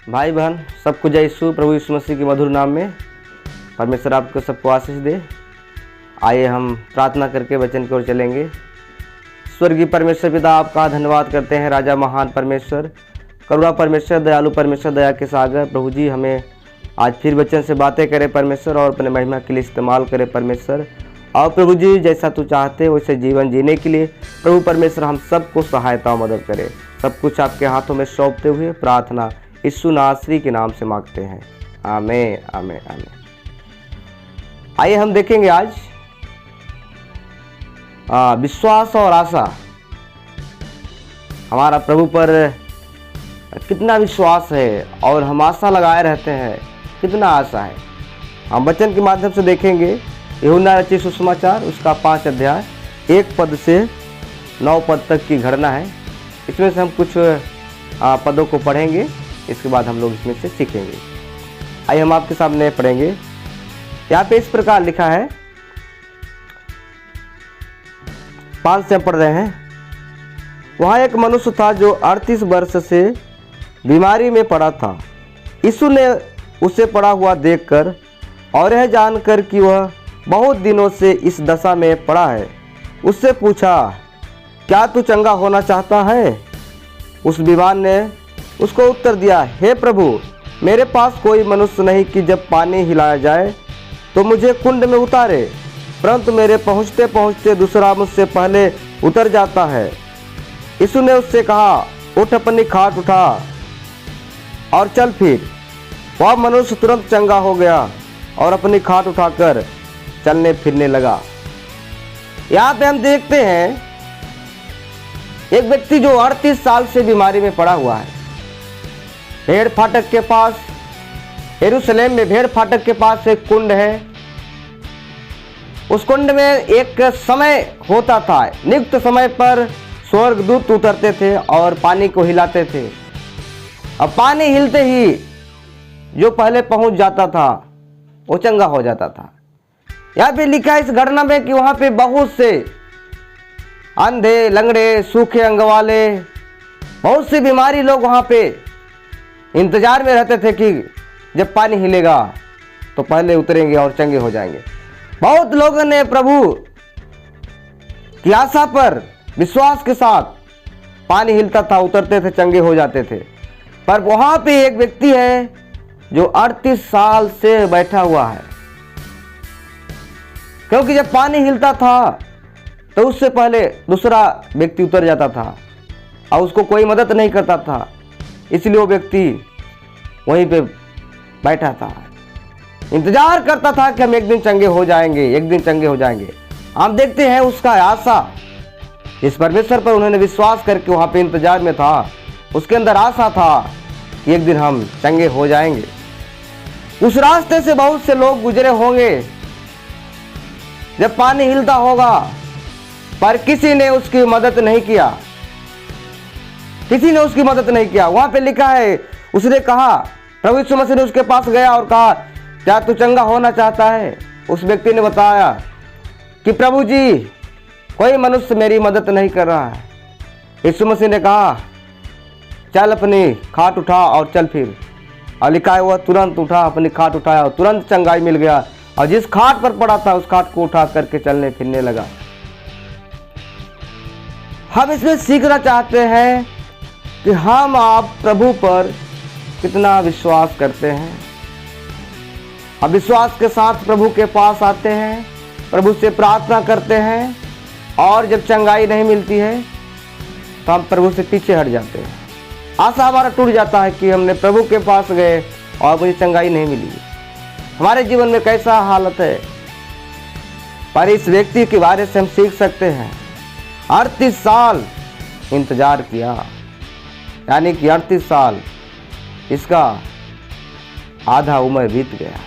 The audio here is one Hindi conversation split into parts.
भाई बहन सबको जय यीशु प्रभु यीशु मसीह के मधुर नाम में परमेश्वर आपको सबको आशीष दे। आइए हम प्रार्थना करके वचन की ओर चलेंगे। स्वर्गीय परमेश्वर पिता, आपका धन्यवाद करते हैं। राजा महान परमेश्वर, करुणा परमेश्वर, दयालु परमेश्वर, दया के सागर प्रभु जी, हमें आज फिर वचन से बातें करें परमेश्वर और अपने महिमा के लिए इस्तेमाल करें परमेश्वर। और प्रभु जी जैसा तू चाहते वैसे जीवन जीने के लिए प्रभु परमेश्वर हम सबको सहायता और मदद करें। सब कुछ आपके हाथों में सौंपते हुए प्रार्थना यीशु नासरी के नाम से मांगते हैं, आमीन आमीन आमीन। आइए हम देखेंगे आज विश्वास और आशा। हमारा प्रभु पर कितना विश्वास है और हम आशा लगाए रहते हैं, कितना आशा है। हम वचन के माध्यम से देखेंगे यूहन्ना रचित सुसमाचार उसका 5 अध्याय 1 पद से 9 पद तक की घटना है। इसमें से हम कुछ पदों को पढ़ेंगे, इसके बाद हम लोग इसमें से सीखेंगे। आइए हम आपके सामने पढ़ेंगे। यहाँ पे इस प्रकार लिखा है, 5 से हम पढ़ रहे हैं। वहाँ एक मनुष्य था जो 38 वर्ष से बीमारी में पड़ा था। यीशु ने उसे पड़ा हुआ देखकर और यह जानकर कि वह बहुत दिनों से इस दशा में पड़ा है, उससे पूछा, क्या तू चंगा होना चाहता है? उस बीमार ने उसको उत्तर दिया, हे प्रभु, मेरे पास कोई मनुष्य नहीं कि जब पानी हिलाया जाए तो मुझे कुंड में उतारे, परंतु मेरे पहुँचते पहुँचते दूसरा मुझसे पहले उतर जाता है। यीशु ने उससे कहा, उठ, अपनी खाट उठा और चल फिर। वह मनुष्य तुरंत चंगा हो गया और अपनी खाट उठाकर चलने फिरने लगा। यहाँ पे हम देखते हैं एक व्यक्ति जो 38 साल से बीमारी में पड़ा हुआ है। भेड़ फाटक के पास, यरूशलेम में भेड़ फाटक के पास एक कुंड है। उस कुंड में एक समय होता था, नियुक्त समय पर स्वर्गदूत उतरते थे और पानी को हिलाते थे। अब पानी हिलते ही जो पहले पहुंच जाता था वो चंगा हो जाता था। यहाँ पे लिखा है इस घटना में कि वहां पे बहुत से अंधे, लंगड़े, सूखे अंग वाले, बहुत सी बीमारी लोग वहां पे इंतजार में रहते थे कि जब पानी हिलेगा तो पहले उतरेंगे और चंगे हो जाएंगे। बहुत लोगों ने प्रभु की आशा पर विश्वास के साथ पानी हिलता था, उतरते थे, चंगे हो जाते थे। पर वहां पे एक व्यक्ति है जो 38 साल से बैठा हुआ है, क्योंकि जब पानी हिलता था तो उससे पहले दूसरा व्यक्ति उतर जाता था और उसको कोई मदद नहीं करता था, इसलिए वो व्यक्ति वहीं पे बैठा था, इंतजार करता था कि हम एक दिन चंगे हो जाएंगे, एक दिन चंगे हो जाएंगे। हम देखते हैं उसका आशा, इस परमेश्वर पर उन्होंने विश्वास करके वहाँ पे इंतजार में था। उसके अंदर आशा था कि एक दिन हम चंगे हो जाएंगे। उस रास्ते से बहुत से लोग गुजरे होंगे जब पानी हिलता होगा, पर किसी ने उसकी मदद नहीं किया, किसी ने उसकी मदद नहीं किया। वहां पे लिखा है, उसने कहा, प्रभु यीशु मसीह ने उसके पास गया और कहा, क्या तू चंगा होना चाहता है? उस व्यक्ति ने बताया कि प्रभु जी, कोई मनुष्य मेरी मदद नहीं कर रहा है। यीशु मसीह ने कहा, चल, अपनी खाट उठा और चल फिर। और लिखा है वह तुरंत उठा, अपनी खाट उठाया और तुरंत चंगाई मिल गया, और जिस खाट पर पड़ा था उस खाट को उठा करके चलने फिरने लगा। हम इसमें सीखना चाहते हैं कि हम आप प्रभु पर कितना विश्वास करते हैं। हम विश्वास के साथ प्रभु के पास आते हैं, प्रभु से प्रार्थना करते हैं, और जब चंगाई नहीं मिलती है तो हम प्रभु से पीछे हट जाते हैं। आशा हमारा टूट जाता है कि हमने प्रभु के पास गए और मुझे चंगाई नहीं मिली। हमारे जीवन में कैसा हालत है, पर इस व्यक्ति के बारे से हम सीख सकते हैं। 38 साल इंतजार किया, यानी कि 38 साल, इसका आधा उम्र बीत गया,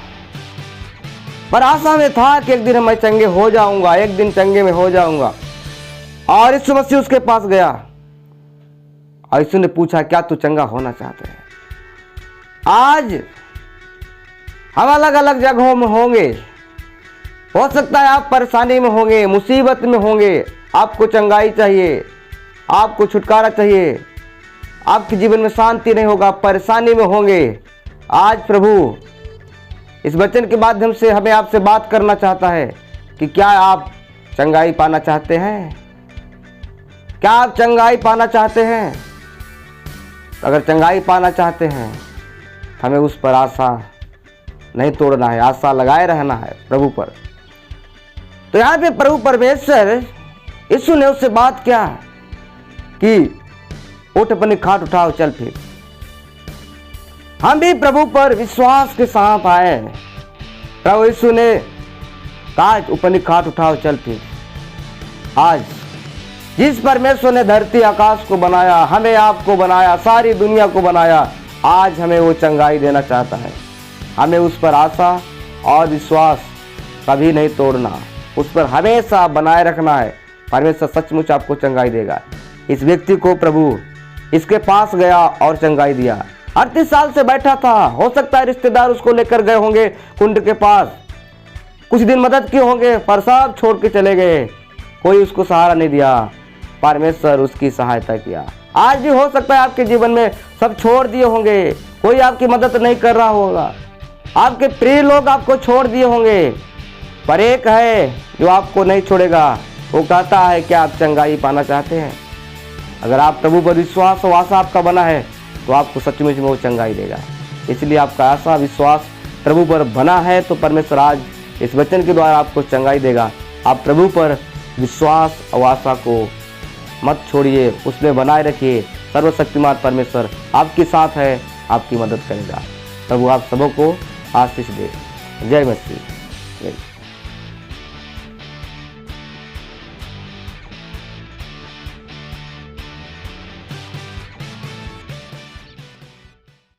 पर आशा में था कि एक दिन मैं चंगे हो जाऊंगा, एक दिन चंगे में हो जाऊंगा। और यीशु मसीह उसके पास गया और यीशु ने पूछा, क्या तू चंगा होना चाहता है? आज हम अलग अलग जगहों में होंगे, हो सकता है आप परेशानी में होंगे, मुसीबत में होंगे, आपको चंगाई चाहिए, आपको छुटकारा चाहिए, आपके जीवन में शांति नहीं होगा, परेशानी में होंगे। आज प्रभु इस वचन के माध्यम से हमें आपसे बात करना चाहता है कि क्या आप चंगाई पाना चाहते हैं? क्या आप चंगाई पाना चाहते हैं? अगर चंगाई पाना चाहते हैं हमें उस पर आशा नहीं तोड़ना है, आशा लगाए रहना है प्रभु पर। तो यहाँ पे प्रभु परमेश्वर यीशु ने उससे बात किया कि उठ अपनी खाट उठाओ चल फिर। हम भी प्रभु पर विश्वास के साथ आए। प्रभु यीशु ने कहा अपनी खाट उठाओ चल फिर। आज जिस परमेश्वर ने धरती आकाश को बनाया, हमें आपको बनाया, सारी दुनिया को बनाया, आज हमें वो चंगाई देना चाहता है। हमें उस पर आशा और विश्वास कभी नहीं तोड़ना, उस पर हमेशा बनाए रखना है। परमेश्वर सचमुच आपको चंगाई देगा। इस व्यक्ति को प्रभु इसके पास गया और चंगाई दिया। 38 साल से बैठा था, हो सकता है रिश्तेदार उसको लेकर गए होंगे कुंड के पास, कुछ दिन मदद किए होंगे, पर सब छोड़ के चले गए, कोई उसको सहारा नहीं दिया। परमेश्वर उसकी सहायता किया। आज भी हो सकता है आपके जीवन में सब छोड़ दिए होंगे, कोई आपकी मदद नहीं कर रहा होगा, आपके प्रिय लोग आपको छोड़ दिए होंगे, पर एक है जो आपको नहीं छोड़ेगा। वो कहता है कि आप चंगाई पाना चाहते हैं। अगर आप प्रभु पर विश्वास और आशा आपका बना है तो आपको सचमुच में वो चंगाई देगा। इसलिए आपका आशा विश्वास प्रभु पर बना है तो परमेश्वर आज इस वचन के द्वारा आपको चंगाई देगा। आप प्रभु पर विश्वास और आशा को मत छोड़िए, उसमें बनाए रखिए। सर्वशक्तिमान परमेश्वर आपके साथ है, आपकी मदद करेगा। प्रभु आप सबों को आशीष दे। जय मसीह।